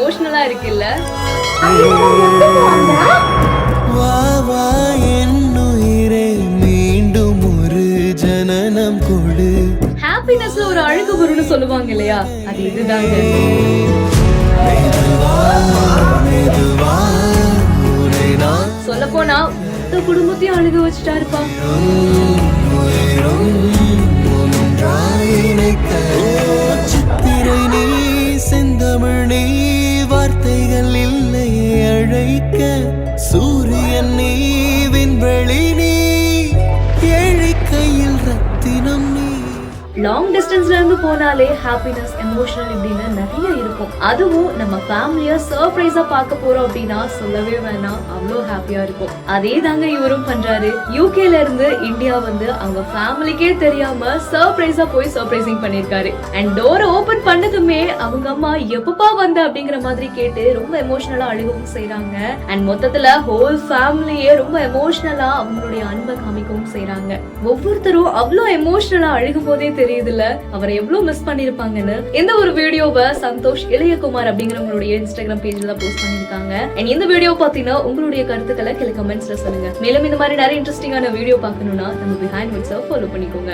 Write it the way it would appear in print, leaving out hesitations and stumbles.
எமோஷனலா இருக்குல்ல. வா வா என்னுயிரே மீண்டும் ஒரு ஜனனம் கொடு. ஹாப்பினஸ்ல ஒரு அழகு வரும்னு சொல்லுவாங்க இல்லையா, அது இதுதாங்க. சொல்ல போனா குடும்பத்தையும் அழுக வச்சுட்டாருப்பா. சித்திரை நீ செந்தமிழ் நீ வார்த்தைகள் இல்லை அழைக்க. சூரியன் நீ விண்வெளி நீ ஏழை கையில் ரத்தினம் நீ. லாங் டிஸ்டன்ஸ்ல இருந்து போனாலே ஹாப்பினஸ், எமோஷனல் இப்படின்னு நிறைய இருக்கும். அதுவும் நம்ம ஃபேமிலியா சர்ப்ரைஸா பார்க்க போறோம் அப்படின்னா சொல்லவே வேணாம், அவ்வளோ ஹாப்பியா இருக்கும். அதே தாங்க இவரும் பண்றாரு. யூகேல இருந்து இந்தியா வந்து அவங்க ஃபேமிலிக்கே தெரியாம சர்ப்ரைஸா போய் சர்ப்ரைசிங் பண்ணிருக்காரு. அண்ட் டோரை ஓபன் பண்ணதுமே அவங்க அம்மா எப்பப்பா வந்த அப்படிங்கிற மாதிரி கேட்டு ரொம்ப எமோஷனலா அழுகவும் செய்யறாங்க. அண்ட் மொத்தத்துல ஹோல் ஃபேமிலியே ரொம்ப எமோஷனலா அவங்களுடைய அன்பை காமிக்கவும் செய்யறாங்க. ஒவ்வொருத்தரும் அவ்வளோ எமோஷனலா அழுகும் போதே தெரியுதுல அவரை எவ்வளவு மிஸ் பண்ணிருப்பாங்கன்னு. இந்த ஒரு வீடியோவை சந்தோஷ் இளையகுமார் அப்படிங்கிறவங்களுடைய இன்ஸ்டாகிராம் பேஜ்ல போஸ்ட் பண்ணிருக்காங்க. அண்ட் இந்த வீடியோ பாத்தீங்கன்னா உங்களுடைய கருத்துக்களை கீழே கமெண்ட்ஸ்ல சொல்லுங்க. மேலும் இந்த மாதிரி நிறைய இன்ட்ரெஸ்டிங்கான வீடியோ பார்க்கணும்னா நம்ம பிஹைண்ட் விட்ஸை ஃபாலோ பண்ணிக்கோங்க.